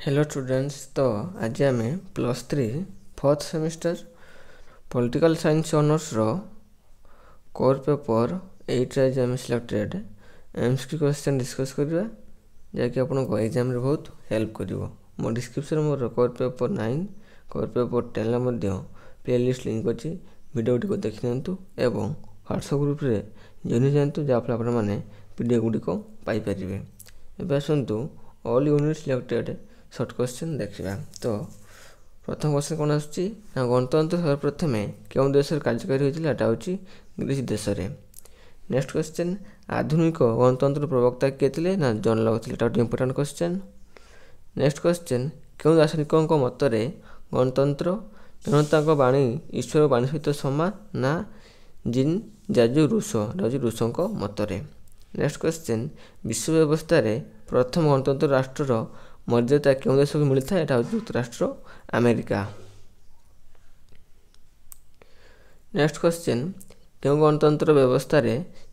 Hello students. तो आज आम +3 fourth semester political science honours रो कोर पेपर 8 आज आम सिलेक्टेड एमसीक्यू क्वेश्चन डिस्कस करवा जैकि आपको एग्जाम रे बहुत हेल्प करिवो। मो डिस्क्रिप्शन मोर कोर पेपर 9 कोर पेपर 10 ला प्लेलिस्ट लिंक अच्छी वीडियो को देखि नियंतु एवं व्हाट्सएप ग्रुप रे जॉइन जातु जहाँफल आपने पीडीएफ गुड़िक पाइपर। एवं आसतु all unit selected short question देखा। तो प्रथम क्वेश्चन कौन आसुची ना गणतंत्र सर्वप्रथम क्यों देश कार्यकारी होता हूँ ग्रीस देश में। नेक्स्ट क्वेश्चन आधुनिक गणतंत्र प्रवक्ता किए थे ना जन लॉक थे। गोटे इंपोर्टाट क्वेश्चन। नेक्स्ट क्वेश्चन क्यों दार्शनिकों मतरे गणतंत्र जनता बाणी ईश्वर बाणी सहित समान ना जीन जाजू रूसो रूसों मतरे। नेक्स्ट क्वेश्चन विश्व व्यवस्था प्रथम गणतंत्र राष्ट्र मर्यादा क्यों देश को मिलता है। यहाँ हूँ युक्तराष्ट्र अमेरिका। नेक्स्ट क्वेश्चन क्यों गणतंत्र व्यवस्था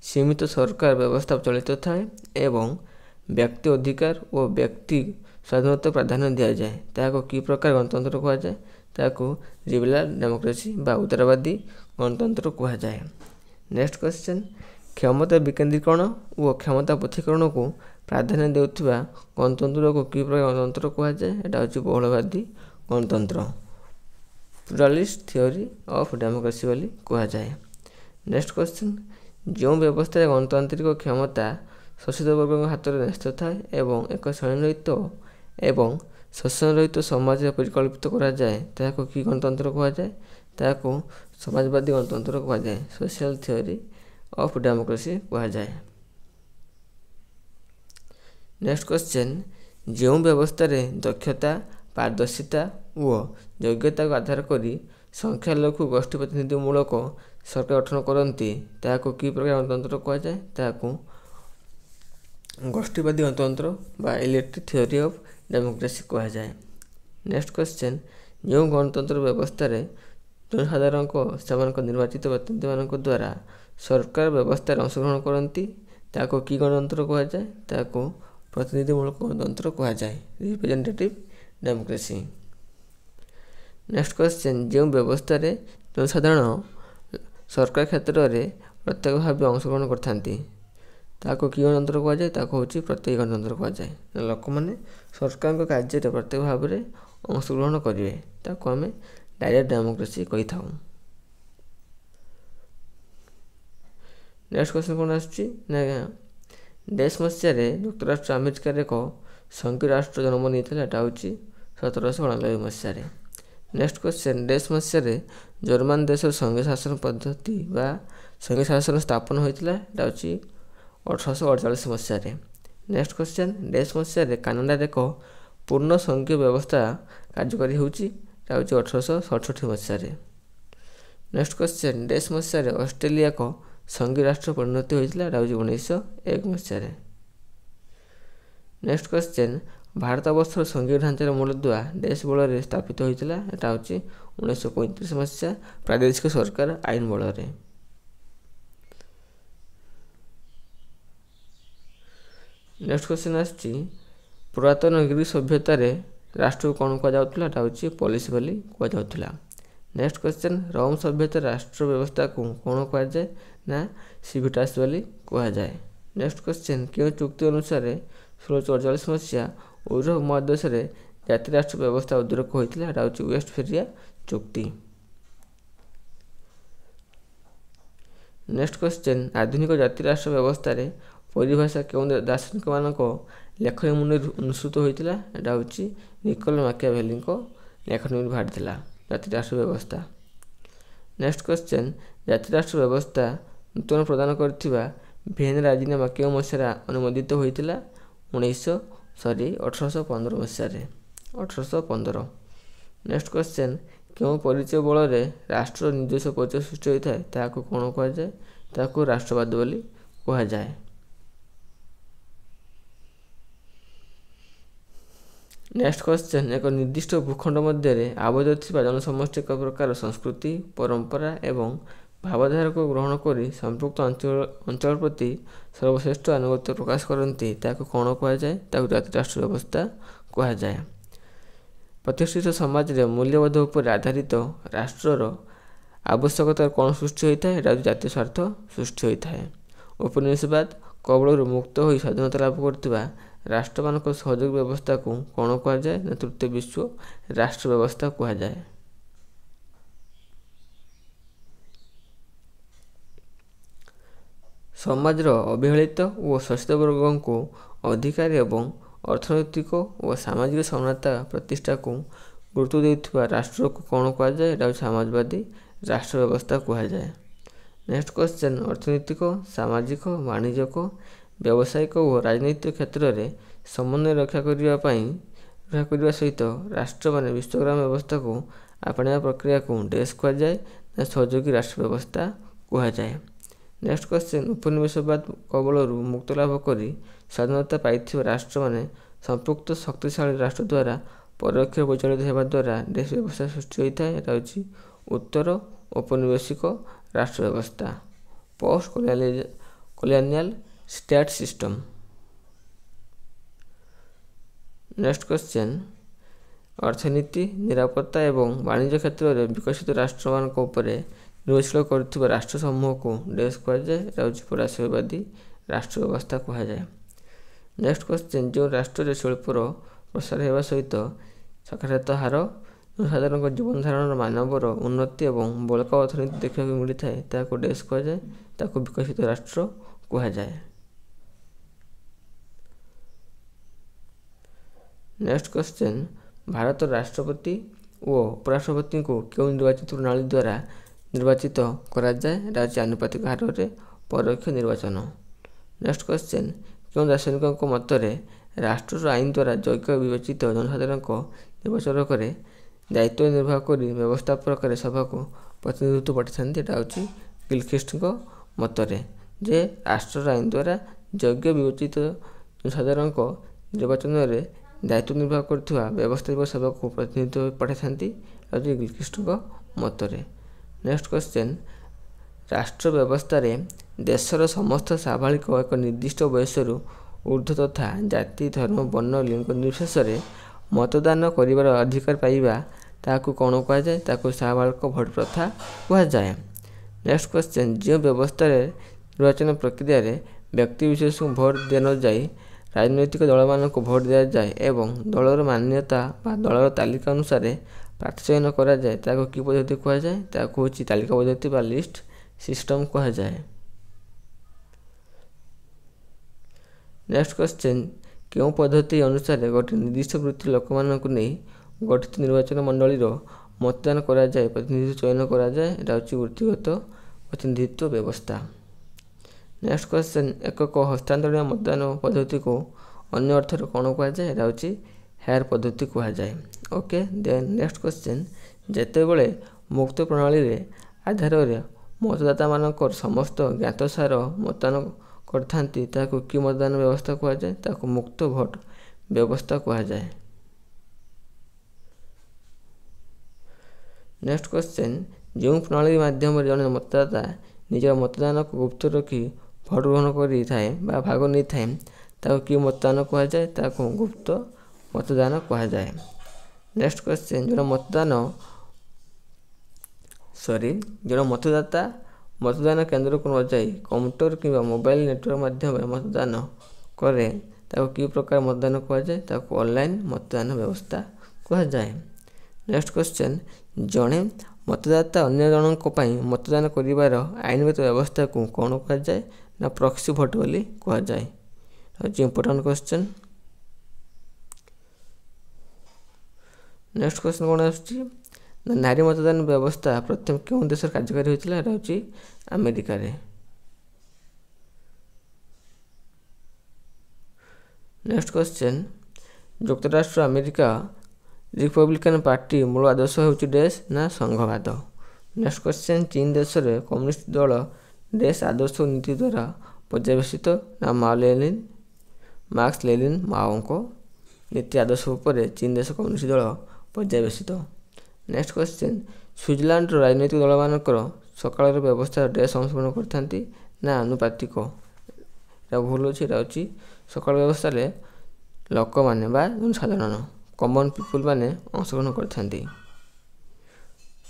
सीमित सरकार व्यवस्था चलित थाए एवं व्यक्ति अधिकार और व्यक्ति स्वाधीनता प्राधान्य दि जाए ताको कि प्रकार गणतंत्र कह जाए। ताको लिबरल डेमोक्रेसी बा उदारवादी गणतंत्र कह जाए। नेक्स्ट क्वेश्चन क्षमता विकेंद्रीकरण और क्षमता पृथकीकरण को प्राधान्य देउथिबा गणतंत्र को कि प्रकार गणतंत्र कह जाए। यहाँ हूँ बहुलवादी गणतंत्र प्लुरालिस्ट थियोरी ऑफ डेमोक्रेसी वाली कह जाए। नेक्स्ट क्वेश्चन जो व्यवस्था गणतांत्रिक क्षमता शोषित वर्ग हाथ में न्यस्त थाए एवं एक श्रेणीरहित एवं शोषण रहित समाज परिकल्पित करा जाए ताको कि गणतंत्र कह जाए। ताको समाजवादी गणतंत्र कह जाए। सोशल थियोरी ऑफ डेमोक्रेसी कह जाए। नेक्स्ट क्वेश्चन जो व्यवस्था दक्षता पारदर्शिता और योग्यता को आधार करी संख्यालघु गोष्ठी प्रतिनिधि मूलक सरकार गठन करती ताको कि प्रकार गणतंत्र कह जाए। ताको गोष्ठीवादी गणतंत्र बा इलेक्टिव थियोरी ऑफ डेमोक्रेसी कह जाए। नेक्स्ट क्वेश्चन जो गणतंत्र व्यवस्था जनसाधारण को निर्वाचित प्रतिनिधि मान द्वारा सरकार व्यवस्था अंशग्रहण करती ताको कि गणतंत्र कह जाए। ताको प्रतिनिधिमूलक गणतंत्र कह जाए रिप्रेजेंटेटिव डेमोक्रेसी। नेक्स्ट क्वेश्चन जो व्यवस्था जनसाधारण सरकार क्षेत्र में प्रत्येक भाव अंशग्रहण करते ताको कि गणतंत्र कह जाए। ताको हूँ प्रत्येक गणतंत्र कह जाए। लोक मैंने सरकार कार्य प्रत्येक भाव में अंशग्रहण करेंगे ताको आम डायरेक्ट डेमोक्रेसी कही था। नेक्स्ट क्वेश्चन कौन आसुची ना देश मसीह युक्तराष्ट्र अमेरिका एक संघीय राष्ट्र जन्म नहीं था। यहाँ हूँ 1799 मसीह। नेक्स्ट क्वेश्चन देश मसीह जर्मान देश संघीय शासन पद्धति बा संघीय शासन स्थापन होता है। यहाँ हूँ 1848 मसीह। नेक्स्ट क्वेश्चन देश मसीह कानाडा एक पूर्ण संघीय व्यवस्था कार्यकारी होची। यहाँ हूँ 1867 मसीह। नेक्स्ट क्वेश्चन देश मसीह ऑस्ट्रेलिया को संघीय राष्ट्र परिणति होता है। यहाँ हूँ 1901 मसीह। नेक्स्ट क्वेश्चन भारत वर्षर संघीय ढांचार मूलदुआ देश बल स्थापित होता है। यहाँ हूँ 1935 मसीहा प्रादेशिक सरकार आईन बल। नेक्स्ट क्वेश्चन आसची पुरातन ग्रीस सभ्यतार राष्ट्र को कौन कह हूँ पॉलिस बोली कह। नेक्स्ट क्वेश्चन रोम सभ्यता राष्ट्र व्यवस्था को कौन कह जाए ना सिविटास बोली कह जाए। नेक्स्ट क्वेश्चन क्यों चुक्ति अनुसार 1648 मसीहा यूरोप महादेश जाति राष्ट्र व्यवस्था उद्रेक होता है। यहाँ हूँ वेस्टफेलिया चुक्ति। नेक्स्ट क्वेश्चन आधुनिक जाति राष्ट्र व्यवस्था परिभाषा क्यों दार्शनिक मान लेखनी मुनि अनुसृत होता है। यहाँ हूँ निकोलो मैकियावेली लेखनी बाहरी जाति राष्ट्र व्यवस्था। नेक्स्ट क्वेश्चन जाति राष्ट्र व्यवस्था नूतन प्रदान करथिबा भियेन राजीनामा क्यों मसीहा अनुमोदित होता 1815 मसीह 1815। नेक्स्ट क्वेश्चन क्यों परिचय बल राष्ट्र निर्देश परिचय सृष्टि होता है ताको कौन कह जाए। ताको राष्ट्रवाद बोली कह जाए। नेक्स्ट क्वेश्चन एक निर्दिष्ट भूखंड मध्य आबद्ध थिबा जनसमष्टि एक प्रकार संस्कृति परंपरा एवं भावधारा को ग्रहण कर संपुक्त अंचल प्रति सर्वश्रेष्ठ आनुगत्य प्रकाश करती कौन कह जाए। जाति राष्ट्र व्यवस्था कह जाए। ପ୍ରତିଷ୍ଠିତ ସମାଜରେ ମୂଲ୍ୟବୋଧ ଉପରେ ଆଧାରିତ ରାଷ୍ଟ୍ରର ଆବଶ୍ୟକତା କ'ଣ ସୃଷ୍ଟି ହୋଇଥାଏ? ଏଇଟା ହେଉଛି ଜାତୀୟ ସ୍ୱାର୍ଥ ସୃଷ୍ଟି ହୋଇଥାଏ। ଉପନିବେଶବାଦ କବଳରୁ ମୁକ୍ତ ହୋଇ ସ୍ୱାଧୀନତା ଲାଭ କରୁଥିବା ରାଷ୍ଟ୍ରମାନଙ୍କ ସହଯୋଗ ବ୍ୟବସ୍ଥାକୁ କ'ଣ କୁହାଯାଏ? ନା ତୃତୀୟ ବିଶ୍ୱ ରାଷ୍ଟ୍ର ବ୍ୟବସ୍ଥା କୁହାଯାଏ। ସମାଜର ଅବହେଳିତ ଓ ଶୋଷିତ ବର୍ଗଙ୍କୁ ଅଧିକାର ଏବଂ ଅର୍ଥନୈତିକ ଓ ସାମାଜିକ ସମାନତା ପ୍ରତିଷ୍ଠାକୁ ଗୁରୁତ୍ୱ ଦେଉଥିବା ରାଷ୍ଟ୍ରକୁ କ'ଣ କୁହାଯାଏ? ଏଇଟା ହେଉଛି ସମାଜବାଦୀ ରାଷ୍ଟ୍ର ବ୍ୟବସ୍ଥା କୁହାଯାଏ। ନେକ୍ସଟ କ୍ୱେଶ୍ଚନ୍, ଅର୍ଥନୈତିକ, ସାମାଜିକ, ବାଣିଜ୍ୟିକ, ବ୍ୟବସାୟିକ ଓ ରାଜନୈତିକ କ୍ଷେତ୍ରରେ ସମନ୍ୱୟ ରକ୍ଷା କରିବା ସହିତ ରାଷ୍ଟ୍ରମାନେ ବିଶ୍ୱଗ୍ରାମ ବ୍ୟବସ୍ଥାକୁ ଆପଣାଇବା ପ୍ରକ୍ରିୟାକୁ ଡେସ୍ କୁହାଯାଏ ନା ସହଯୋଗୀ ରାଷ୍ଟ୍ର ବ୍ୟବସ୍ଥା କୁହାଯାଏ। ନେକ୍ସଟ କ୍ୱେଶ୍ଚନ୍, ଉପନିବେଶବାଦ କବଳରୁ ମୁକ୍ତି ଲାଭ କରି ସ୍ୱାଧୀନତା ପାଇଥିବା ରାଷ୍ଟ୍ରମାନେ ସମ୍ପୃକ୍ତ ଶକ୍ତିଶାଳୀ ରାଷ୍ଟ୍ର ଦ୍ୱାରା ପରୋକ୍ଷରେ ପରିଚାଳିତ ହେବା ଦ୍ୱାରା ଡେସ୍ ବ୍ୟବସ୍ଥା ସୃଷ୍ଟି ହୋଇଥାଏ। ଏଟା ହେଉଛି ଉତ୍ତର ଔପନିବେଶିକ ରାଷ୍ଟ୍ର ବ୍ୟବସ୍ଥା, post colonial state system. Next question, ଅର୍ଥନୀତି, ନିରାପତ୍ତା ଏବଂ ବାଣିଜ୍ୟ କ୍ଷେତ୍ରରେ ବିକଶିତ ରାଷ୍ଟ୍ରମାନଙ୍କ ଉପରେ ନିର୍ଭରଶୀଳ କରୁଥିବା ରାଷ୍ଟ୍ର ସମୂହକୁ ଡେସ୍ କୁହାଯାଏ। ଏଟା ହେଉଛି ପରାଶ୍ରୟବାଦୀ ରାଷ୍ଟ୍ର ବ୍ୟବସ୍ଥା କୁହାଯାଏ। ନେକ୍ସଟ କ୍ୱେଶ୍ଚନ୍, ଯେଉଁ ରାଷ୍ଟ୍ରରେ ଶିଳ୍ପର ପ୍ରସାର ହେବା ସହିତ ସାକ୍ଷରତା ହାର, ଜନସାଧାରଣଙ୍କ ଜୀବନଧାରଣର ମାନବର ଉନ୍ନତି ଏବଂ ବଳକା ଅର୍ଥନୀତି ଦେଖିବାକୁ ମିଳିଥାଏ ତାହାକୁ ଡେସ୍ କୁହାଯାଏ। ତାକୁ ବିକଶିତ ରାଷ୍ଟ୍ର କୁହାଯାଏ। ନେକ୍ସଟ କ୍ୱେଶ୍ଚନ୍, ଭାରତର ରାଷ୍ଟ୍ରପତି ଓ ଉପରାଷ୍ଟ୍ରପତିଙ୍କୁ କେଉଁ ନିର୍ବାଚିତ ପ୍ରଣାଳୀ ଦ୍ୱାରା ନିର୍ବାଚିତ କରାଯାଏ? ଏଟା ହେଉଛି ଆନୁପାତିକ ହାରରେ ପରୋକ୍ଷ ନିର୍ବାଚନ। ନେକ୍ସଟ କ୍ୱେଶ୍ଚନ୍, କେଉଁ ଦାର୍ଶନିକଙ୍କ ମତରେ ରାଷ୍ଟ୍ରର ଆଇନ ଦ୍ୱାରା ଯୋଗ୍ୟ ବିବେଚିତ ଜନସାଧାରଣଙ୍କ ନିର୍ବାଚନ କରି ଦାୟିତ୍ୱ ନିର୍ବାହ କରି ବ୍ୟବସ୍ଥାପକରେ ସଭାକୁ ପ୍ରତିନିଧିତ୍ୱ ପଠାଇଥାନ୍ତି? ଏଟା ହେଉଛି ଗିଲଖ୍ରିଷ୍ଟଙ୍କ ମତରେ ଯେ ରାଷ୍ଟ୍ରର ଆଇନ ଦ୍ୱାରା ଯୋଗ୍ୟ ବିବେଚିତ ଜନସାଧାରଣଙ୍କ ନିର୍ବାଚନରେ ଦାୟିତ୍ୱ ନିର୍ବାହ କରୁଥିବା ବ୍ୟବସ୍ଥାପକ ସଭାକୁ ପ୍ରତିନିଧିତ୍ୱ ପଠାଇଥାନ୍ତି। ଏଟା ହେଉଛି ଗିଲଖ୍ରିଷ୍ଟଙ୍କ ମତରେ। ନେକ୍ସଟ କ୍ୱେଶ୍ଚନ୍, ରାଷ୍ଟ୍ର ବ୍ୟବସ୍ଥାରେ ଦେଶର ସମସ୍ତ ସାବାଳିକ ଏକ ନିର୍ଦ୍ଦିଷ୍ଟ ବୟସରୁ ଊର୍ଦ୍ଧ୍ୱ ତଥା ଜାତି, ଧର୍ମ, ବର୍ଣ୍ଣ, ଲିଙ୍ଗ ନିର୍ବିଶେଷରେ ମତଦାନ କରିବାର ଅଧିକାର ପାଇବା ତାହାକୁ କ'ଣ କୁହାଯାଏ? ତାକୁ ସାବାଳକ ଭୋଟ ପ୍ରଥା କୁହାଯାଏ। ନେକ୍ସଟ କ୍ୱେଶ୍ଚନ୍, ଯେଉଁ ବ୍ୟବସ୍ଥାରେ ନିର୍ବାଚନ ପ୍ରକ୍ରିୟାରେ ବ୍ୟକ୍ତିବିଶେଷଙ୍କୁ ଭୋଟ ଦିଆନଯାଇ ରାଜନୈତିକ ଦଳମାନଙ୍କୁ ଭୋଟ ଦିଆଯାଏ ଏବଂ ଦଳର ମାନ୍ୟତା ବା ଦଳର ତାଲିକା ଅନୁସାରେ ପ୍ରାର୍ଥୀ ଚୟନ କରାଯାଏ ତାହାକୁ କି ପଦ୍ଧତି କୁହାଯାଏ? ତାହାକୁ ହେଉଛି ତାଲିକା ପଦ୍ଧତି ବା ଲିଷ୍ଟ ସିଷ୍ଟମ କୁହାଯାଏ। ନେକ୍ସଟ କ୍ୱେଶ୍ଚନ୍, କେଉଁ ପଦ୍ଧତି ଅନୁସାରେ ଗୋଟିଏ ନିର୍ଦ୍ଦିଷ୍ଟ ବୃତ୍ତିର ଲୋକମାନଙ୍କୁ ନେଇ ଗଠିତ ନିର୍ବାଚନ ମଣ୍ଡଳୀର ମତଦାନ କରାଯାଇ ପ୍ରତିନିଧି ଚୟନ କରାଯାଏ? ଏଟା ହେଉଛି ବୃତ୍ତିଗତ ପ୍ରତିନିଧିତ୍ୱ ବ୍ୟବସ୍ଥା। ନେକ୍ସଟ କ୍ୱେଶ୍ଚନ୍, ଏକକ ହସ୍ତାନ୍ତରୀୟ ମତଦାନ ପଦ୍ଧତିକୁ ଅନ୍ୟ ଅର୍ଥରେ କ'ଣ କୁହାଯାଏ? ଏଟା ହେଉଛି ହେୟାର ପଦ୍ଧତି କୁହାଯାଏ। ଓକେ, ଦେନ୍ ନେକ୍ସଟ କ୍ୱେଶ୍ଚନ୍, ଯେତେବେଳେ ମୁକ୍ତ ପ୍ରଣାଳୀରେ ଆଧାରରେ ମତଦାତାମାନଙ୍କର ସମସ୍ତ ଜ୍ଞାତସାର ମତଦାନ କରିଥାନ୍ତି ତାହାକୁ କି ମତଦାନ ବ୍ୟବସ୍ଥା କୁହାଯାଏ? ତାହାକୁ ମୁକ୍ତ ଭୋଟ ବ୍ୟବସ୍ଥା କୁହାଯାଏ। ନେକ୍ସଟ କ୍ୱେଶ୍ଚନ୍, ଯେଉଁ ପ୍ରଣାଳୀ ମାଧ୍ୟମରେ ଜଣେ ମତଦାତା ନିଜର ମତଦାନକୁ ଗୁପ୍ତ ରଖି ଭୋଟ ଗ୍ରହଣ କରିଥାଏ ବା ଭାଗ ନେଇଥାଏ ତାହାକୁ କି ମତଦାନ କୁହାଯାଏ? ତାହାକୁ ଗୁପ୍ତ ମତଦାନ କୁହାଯାଏ। ନେକ୍ସଟ କ୍ୱେଶ୍ଚନ୍, ଜଣେ ମତଦାତା ମତଦାନ କେନ୍ଦ୍ରକୁ ନ ଯାଇ କମ୍ପ୍ୟୁଟର କିମ୍ବା ମୋବାଇଲ ନେଟୱାର୍କ ମାଧ୍ୟମରେ ମତଦାନ କରେ ତାକୁ କି ପ୍ରକାର ମତଦାନ କୁହାଯାଏ? ତାକୁ ଅନଲାଇନ୍ ମତଦାନ ବ୍ୟବସ୍ଥା କୁହାଯାଏ। ନେକ୍ସଟ କ୍ୱେଶ୍ଚନ୍, ଜଣେ ମତଦାତା ଅନ୍ୟ ଜଣଙ୍କ ପାଇଁ ମତଦାନ କରିବାର ଆଇନଗତ ବ୍ୟବସ୍ଥାକୁ କ'ଣ କୁହାଯାଏ? ନା ପ୍ରକ୍ସି ଭୋଟ ବୋଲି କୁହାଯାଏ। ହେଉଛି ଇମ୍ପୋର୍ଟାଣ୍ଟ କ୍ୱେଶ୍ଚନ୍। ନେକ୍ସଟ କ୍ୱେଶ୍ଚନ୍ କ'ଣ ଆସୁଛି? ନା ନାରୀ ମତଦାନ ବ୍ୟବସ୍ଥା ପ୍ରଥମେ କେଉଁ ଦେଶରେ କାର୍ଯ୍ୟକାରୀ ହୋଇଥିଲା? ଏଟା ହେଉଛି ଆମେରିକାରେ। ନେକ୍ସଟ କ୍ୱେଶ୍ଚନ୍, ଯୁକ୍ତରାଷ୍ଟ୍ର ଆମେରିକା ରିପବ୍ଲିକାନ ପାର୍ଟି ମୂଳ ଆଦର୍ଶ ହେଉଛି ଡେସ୍ ନା ସଂଘବାଦ। ନେକ୍ସଟ କ୍ୱେଶ୍ଚନ୍, ଚୀନ ଦେଶରେ କମ୍ୟୁନିଷ୍ଟ ଦଳ ଡେସ୍ ଆଦର୍ଶ ଓ ନୀତି ଦ୍ୱାରା ପର୍ଯ୍ୟବେସିତ? ନା ମାର୍କ୍ସ ଲେନିନ୍ ମାଓଙ୍କ ନୀତି ଆଦର୍ଶ ଉପରେ ଚୀନ ଦେଶ କମ୍ୟୁନିଷ୍ଟ ଦଳ ପର୍ଯ୍ୟବେସିତ। ନେକ୍ସଟ କ୍ୱେଶ୍ଚନ୍, ସୁଇଜରଲ୍ୟାଣ୍ଡର ରାଜନୈତିକ ଦଳମାନଙ୍କର ସକାଳର ବ୍ୟବସ୍ଥା ଡେସ୍ ଅଂଶଗ୍ରହଣ କରିଥାନ୍ତି? ନା ଆନୁପାତିକ? ଏଟା ଭୁଲ ଅଛି। ଏଟା ହେଉଛି ସକାଳ ବ୍ୟବସ୍ଥାରେ ଲୋକମାନେ ବା ଜନସାଧାରଣ କମନ୍ ପିପୁଲ୍ ମାନେ ଅଂଶଗ୍ରହଣ କରିଥାନ୍ତି।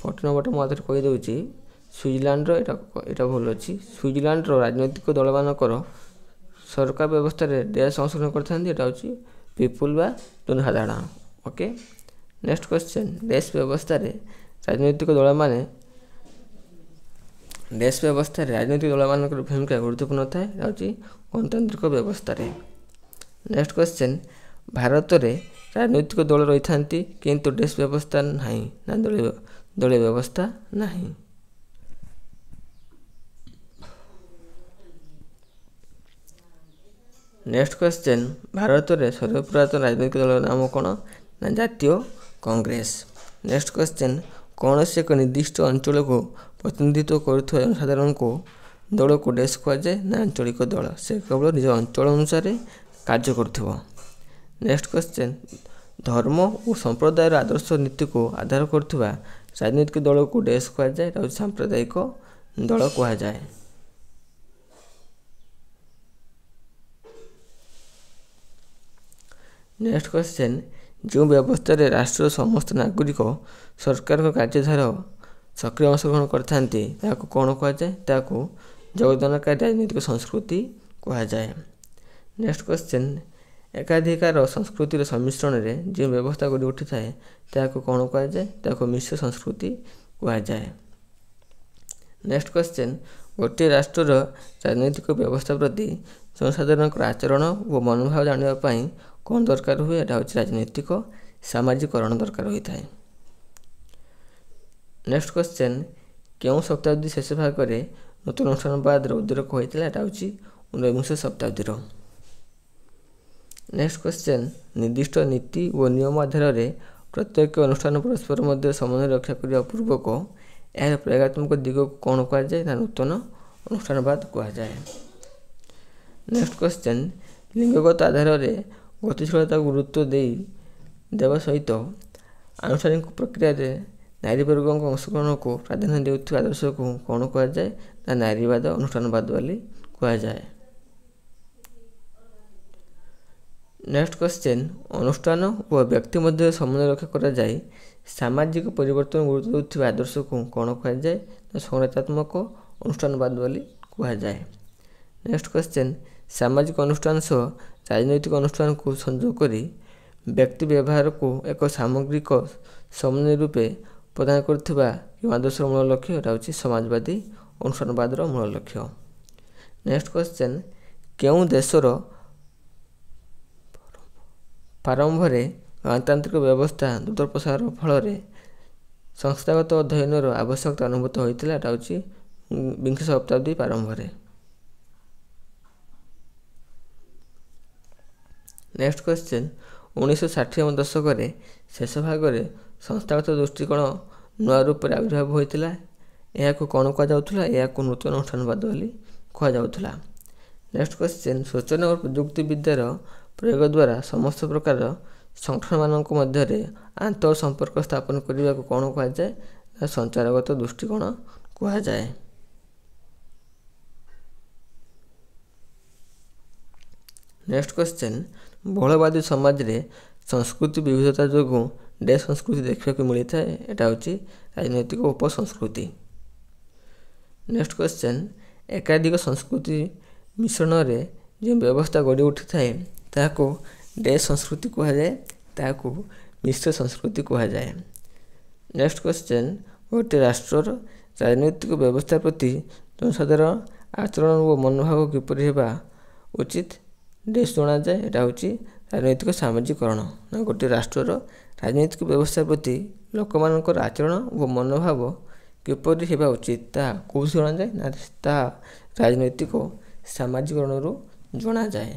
14 ମୁଁ ଆଥରେ କହିଦେଉଛି, ସୁଇଜରଲ୍ୟାଣ୍ଡର ଏଇଟା ଭୁଲ ଅଛି। ସୁଇଜରଲ୍ୟାଣ୍ଡର ରାଜନୈତିକ ଦଳମାନଙ୍କର ସରକାର ବ୍ୟବସ୍ଥାରେ ଡ୍ୟାସ୍ ଅଂଶଗ୍ରହଣ କରିଥାନ୍ତି, ଏଇଟା ହେଉଛି ପିପୁଲ୍ ବା ଜନସାଧାରଣ। ଓକେ, ନେକ୍ସଟ କ୍ୱେଶ୍ଚନ୍, ଦେଶ ବ୍ୟବସ୍ଥାରେ ରାଜନୈତିକ ଦଳମାନଙ୍କର ଭୂମିକା ଗୁରୁତ୍ୱପୂର୍ଣ୍ଣ ଥାଏ, ଏଇଟା ହେଉଛି ଗଣତାନ୍ତ୍ରିକ ବ୍ୟବସ୍ଥାରେ। ନେକ୍ସଟ କ୍ୱେଶ୍ଚନ୍, ଭାରତରେ ରାଜନୈତିକ ଦଳ ରହିଥାନ୍ତି କିନ୍ତୁ ଡେସ୍କ ବ୍ୟବସ୍ଥା ନାହିଁ, ନା ଦଳୀୟ ବ୍ୟବସ୍ଥା ନାହିଁ। ନେକ୍ସଟ କ୍ୱେଶ୍ଚନ୍, ଭାରତରେ ସର୍ବପୁରାତନ ରାଜନୈତିକ ଦଳର ନାମ କ'ଣ, ନା ଜାତୀୟ କଂଗ୍ରେସ। ନେକ୍ସଟ କ୍ୱେଶ୍ଚନ୍, କୌଣସି ଏକ ନିର୍ଦ୍ଦିଷ୍ଟ ଅଞ୍ଚଳକୁ ପ୍ରତିନିଧିତ୍ୱ କରୁଥିବା ଜନସାଧାରଣଙ୍କୁ ଦଳକୁ ଡେସ୍କ କୁହାଯାଏ, ନା ଆଞ୍ଚଳିକ ଦଳ, ସେ କେବଳ ନିଜ ଅଞ୍ଚଳ ଅନୁସାରେ କାର୍ଯ୍ୟ କରୁଥିବ। ନେକ୍ସଟ କ୍ୱେଶ୍ଚନ୍, ଧର୍ମ ଓ ସମ୍ପ୍ରଦାୟର ଆଦର୍ଶ ନୀତିକୁ ଆଧାର କରୁଥିବା ରାଜନୈତିକ ଦଳକୁ ଡେସ୍କ କୁହାଯାଏ, ଏଇଟା ହେଉଛି ସାମ୍ପ୍ରଦାୟିକ ଦଳ କୁହାଯାଏ। ନେକ୍ସଟ କ୍ୱେଶ୍ଚନ୍, ଯେଉଁ ବ୍ୟବସ୍ଥାରେ ରାଷ୍ଟ୍ରର ସମସ୍ତ ନାଗରିକ ସରକାରଙ୍କ କାର୍ଯ୍ୟଧାରାର ସକ୍ରିୟ ଅଂଶଗ୍ରହଣ କରିଥାନ୍ତି, ତାହାକୁ କ'ଣ କୁହାଯାଏ, ତାହାକୁ ଯୋଗଦାନକାରୀ ରାଜନୈତିକ ସଂସ୍କୃତି କୁହାଯାଏ। ନେକ୍ସଟ କ୍ୱେଶ୍ଚନ୍, ଏକାଧିକାର ସଂସ୍କୃତିର ସମ୍ମିଶ୍ରଣରେ ଯେଉଁ ବ୍ୟବସ୍ଥା ଗଢ଼ି ଉଠିଥାଏ, ତାହାକୁ କ'ଣ କୁହାଯାଏ, ତାହାକୁ ମିଶ୍ର ସଂସ୍କୃତି କୁହାଯାଏ। ନେକ୍ସଟ କ୍ୱେଶ୍ଚନ୍, ଗୋଟିଏ ରାଷ୍ଟ୍ରର ରାଜନୈତିକ ବ୍ୟବସ୍ଥା ପ୍ରତି ଜନସାଧାରଣଙ୍କର ଆଚରଣ ଓ ମନୋଭାବ ଜାଣିବା ପାଇଁ କ'ଣ ଦରକାର ହୁଏ, ଏଇଟା ହେଉଛି ରାଜନୈତିକ ସାମାଜିକରଣ ଦରକାର ହୋଇଥାଏ। ନେକ୍ସଟ କ୍ୱେଶ୍ଚନ୍, କେଉଁ ଶତାବ୍ଦୀ ଶେଷ ଭାଗରେ ନୂତନ ଅନୁଷ୍ଠାନବାଦର ଉଦ୍ରେକ ହୋଇଥିଲା, ଏଇଟା ହେଉଛି 19ବିଂଶ ଶତାବ୍ଦୀର। ନେକ୍ସଟ କ୍ୱେଶ୍ଚନ୍, ନିର୍ଦ୍ଦିଷ୍ଟ ନୀତି ଓ ନିୟମ ଆଧାରରେ ପ୍ରତ୍ୟେକ ଅନୁଷ୍ଠାନ ପରସ୍ପର ମଧ୍ୟରେ ସମନ୍ୱୟ ରକ୍ଷା କରିବା ପୂର୍ବକ ଏହାର ପ୍ରୟୋଗାତ୍ମକ ଦିଗକୁ କ'ଣ କୁହାଯାଏ, ନା ନୂତନ ଅନୁଷ୍ଠାନବାଦ କୁହାଯାଏ। ନେକ୍ସଟ କ୍ୱେଶ୍ଚନ୍, ଲିଙ୍ଗଗତ ଆଧାରରେ ଗତିଶୀଳତାକୁ ଗୁରୁତ୍ୱ ଦେବା ସହିତ ଆନୁଷ୍ଠାନିକ ପ୍ରକ୍ରିୟାରେ ନାରୀବର୍ଗଙ୍କ ଅଂଶଗ୍ରହଣକୁ ପ୍ରାଧାନ୍ୟ ଦେଉଥିବା ଆଦର୍ଶକୁ କ'ଣ କୁହାଯାଏ, ନା ନାରୀବାଦ ଅନୁଷ୍ଠାନବାଦ ବୋଲି କୁହାଯାଏ। ନେକ୍ସଟ କ୍ୱେଶ୍ଚନ୍, ଅନୁଷ୍ଠାନ ଓ ବ୍ୟକ୍ତି ମଧ୍ୟରେ ସମନ୍ୱୟ ରକ୍ଷା କରାଯାଇ ସାମାଜିକ ପରିବର୍ତ୍ତନ ଗୁରୁତ୍ୱ ଦେଉଥିବା ଆଦର୍ଶକୁ କ'ଣ କୁହାଯାଏ, ନା ସଂରଚନାତ୍ମକ ଅନୁଷ୍ଠାନବାଦ ବୋଲି କୁହାଯାଏ। ନେକ୍ସଟ କ୍ୱେଶ୍ଚନ୍, ସାମାଜିକ ଅନୁଷ୍ଠାନ ସହ ରାଜନୈତିକ ଅନୁଷ୍ଠାନକୁ ସଂଯୋଗ କରି ବ୍ୟକ୍ତି ବ୍ୟବହାରକୁ ଏକ ସାମଗ୍ରିକ ସମନ୍ୱୟ ରୂପେ ପ୍ରଦାନ କରୁଥିବା କେଉଁ ଆଦର୍ଶର ମୂଳ ଲକ୍ଷ୍ୟ, ଏଇଟା ହେଉଛି ସମାଜବାଦୀ ଅନୁଷ୍ଠାନବାଦର ମୂଳ ଲକ୍ଷ୍ୟ। ନେକ୍ସଟ କ୍ୱେଶ୍ଚନ୍, କେଉଁ ଦେଶର ପ୍ରାରମ୍ଭରେ ଗଣତାନ୍ତ୍ରିକ ବ୍ୟବସ୍ଥା ଦ୍ରୁତ ପ୍ରସାର ଫଳରେ ସଂସ୍ଥାଗତ ଅଧ୍ୟୟନର ଆବଶ୍ୟକତା ଅନୁଭୂତ ହୋଇଥିଲା, ଏଇଟା ହେଉଛି ବିଂଶ ଶତାବ୍ଦୀ ପ୍ରାରମ୍ଭରେ। ନେକ୍ସଟ କ୍ୱେଶ୍ଚନ୍, 1960 ଦଶକରେ ଶେଷ ଭାଗରେ ସଂସ୍ଥାଗତ ଦୃଷ୍ଟିକୋଣ ନୂଆ ରୂପରେ ଆବିର୍ଭାବ ହୋଇଥିଲା, ଏହାକୁ କ'ଣ କୁହାଯାଉଥିଲା, ଏହାକୁ ନୂତନ ଅନୁଷ୍ଠାନବାଦ ବୋଲି କୁହାଯାଉଥିଲା। ନେକ୍ସଟ କ୍ୱେଶ୍ଚନ୍, ସୂଚନା ଓ ପ୍ରଯୁକ୍ତି ବିଦ୍ୟାର ପ୍ରୟୋଗ ଦ୍ୱାରା ସମସ୍ତ ପ୍ରକାର ସଂଗଠନମାନଙ୍କ ମଧ୍ୟରେ ଆନ୍ତଃ ସମ୍ପର୍କ ସ୍ଥାପନ କରିବାକୁ କ'ଣ କୁହାଯାଏ, ନା ସଞ୍ଚାରଗତ ଦୃଷ୍ଟିକୋଣ କୁହାଯାଏ। ନେକ୍ସଟ କ୍ୱେଶ୍ଚନ୍, ବହୁଳବାଦୀ ସମାଜରେ ସଂସ୍କୃତି ବିବିଧତା ଯୋଗୁଁ ଡେସ୍କ ସଂସ୍କୃତି ଦେଖିବାକୁ ମିଳିଥାଏ, ଏଇଟା ହେଉଛି ରାଜନୈତିକ ଉପସଂସ୍କୃତି। ନେକ୍ସଟ କ୍ୱେଶ୍ଚନ୍, ଏକାଧିକ ସଂସ୍କୃତି ମିଶ୍ରଣରେ ଯେଉଁ ବ୍ୟବସ୍ଥା ଗଢ଼ି ଉଠିଥାଏ, ତାହାକୁ ଡେସ୍କ ସଂସ୍କୃତି କୁହାଯାଏ, ତାହାକୁ ମିଶ୍ର ସଂସ୍କୃତି କୁହାଯାଏ। ନେକ୍ସଟ କ୍ୱେଶ୍ଚନ୍, ଗୋଟିଏ ରାଷ୍ଟ୍ରର ରାଜନୈତିକ ବ୍ୟବସ୍ଥା ପ୍ରତି ଜନସାଧାରଣ ଆଚରଣ ଓ ମନୋଭାବ କିପରି ହେବା ଉଚିତ, ଡେସ୍କ ଜଣାଯାଏ, ଏଇଟା ହେଉଛି ରାଜନୈତିକ ସାମାଜିକରଣ। ଗୋଟିଏ ରାଷ୍ଟ୍ରର ରାଜନୈତିକ ବ୍ୟବସ୍ଥା ପ୍ରତି ଲୋକମାନଙ୍କର ଆଚରଣ ଓ ମନୋଭାବ କିପରି ହେବା ଉଚିତ, ତାହା କେଉଁଠୁ ଜଣାଯାଏ, ନା ତାହା ରାଜନୈତିକ ସାମାଜିକରଣରୁ ଜଣାଯାଏ।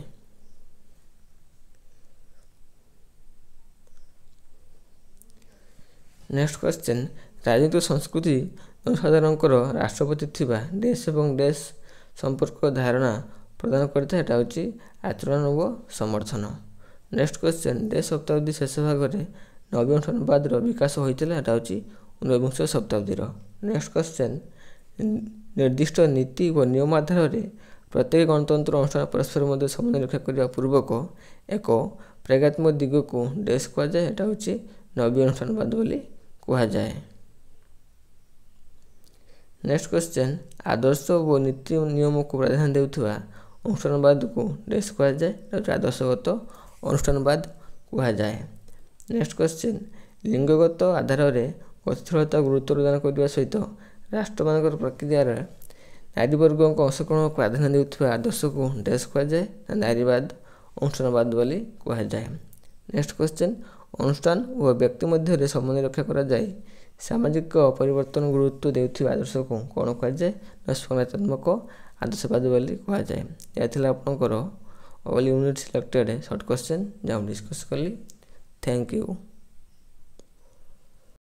ନେକ୍ସଟ କ୍ୱେଶ୍ଚନ୍, ରାଜନୈତିକ ସଂସ୍କୃତି ଜନସାଧାରଣଙ୍କର ରାଷ୍ଟ୍ର ପ୍ରତି ଥିବା ଡେସ୍କ ଏବଂ ଡେସ୍କ ସମ୍ପର୍କ ଧାରଣା ପ୍ରଦାନ କରିଥାଏ, ଏଇଟା ହେଉଛି ଆଚରଣ ଓ ସମର୍ଥନ। ନେକ୍ସଟ କ୍ୱେଶ୍ଚନ୍, ଡେସ୍କ ଶତାବ୍ଦୀ ଶେଷ ଭାଗରେ ନବୀନ ଅନୁଷ୍ଠାନବାଦର ବିକାଶ ହୋଇଥିଲା, ଏଇଟା ହେଉଛି 19ବିଂଶ ଶତାବ୍ଦୀର। ନେକ୍ସଟ କ୍ୱେଶ୍ଚନ୍, ନିର୍ଦ୍ଦିଷ୍ଟ ନୀତି ଓ ନିୟମ ଆଧାରରେ ପ୍ରତ୍ୟେକ ଗଣତନ୍ତ୍ର ଅନୁଷ୍ଠାନ ପରସ୍ପର ମଧ୍ୟରେ ସମନ୍ୱୟ ରକ୍ଷା କରିବା ପୂର୍ବକ ଏକ ପ୍ରଜ୍ଞାତ୍ମକ ଦିଗକୁ ଡ୍ୟାସ୍ କୁହାଯାଏ। ଏଟା ହେଉଛି ନବୀନ ଅନୁଷ୍ଠାନବାଦ ବୋଲି କୁହାଯାଏ। ନେକ୍ସଟ କ୍ୱେଶ୍ଚନ୍, ଆଦର୍ଶ ଓ ନୀତି ନିୟମକୁ ପ୍ରାଧାନ୍ୟ ଦେଉଥିବା ଅନୁଷ୍ଠାନବାଦକୁ ଡ୍ୟାସ୍ କୁହାଯାଏ। ଏଟା ହେଉଛି ଆଦର୍ଶଗତ ଅନୁଷ୍ଠାନବାଦ କୁହାଯାଏ। ନେକ୍ସଟ କ୍ୱେଶ୍ଚନ୍, ଲିଙ୍ଗଗତ ଆଧାରରେ ଗତିଶୀଳତା ଗୁରୁତ୍ୱ ପ୍ରଦାନ କରିବା ସହିତ ରାଷ୍ଟ୍ରମାନଙ୍କର ପ୍ରକ୍ରିୟାରେ ନାରୀବର୍ଗଙ୍କ ଅଂଶଗ୍ରହଣକୁ ପ୍ରାଧାନ୍ୟ ଦେଉଥିବା ଆଦର୍ଶକୁ ଡ୍ୟାସ୍ କୁହାଯାଏ। ନାରୀବାଦ ଅନୁଷ୍ଠାନବାଦ ବୋଲି କୁହାଯାଏ। ନେକ୍ସଟ କ୍ୱେଶ୍ଚନ୍, ଅନୁଷ୍ଠାନ ଓ ବ୍ୟକ୍ତି ମଧ୍ୟରେ ସମନ୍ୱୟ ରକ୍ଷା କରାଯାଇ ସାମାଜିକ ପରିବର୍ତ୍ତନ ଗୁରୁତ୍ୱ ଦେଉଥିବା ଆଦର୍ଶକୁ କ'ଣ କୁହାଯାଏ? ସକାରାତ୍ମକ ଆଦର୍ଶବାଦ ବୋଲି କୁହାଯାଏ। ଏହା ଥିଲା ଆପଣଙ୍କର all unit selected short question ଯାହା ମୁଁ ଡିସ୍କସ୍ କଲି। Thank you.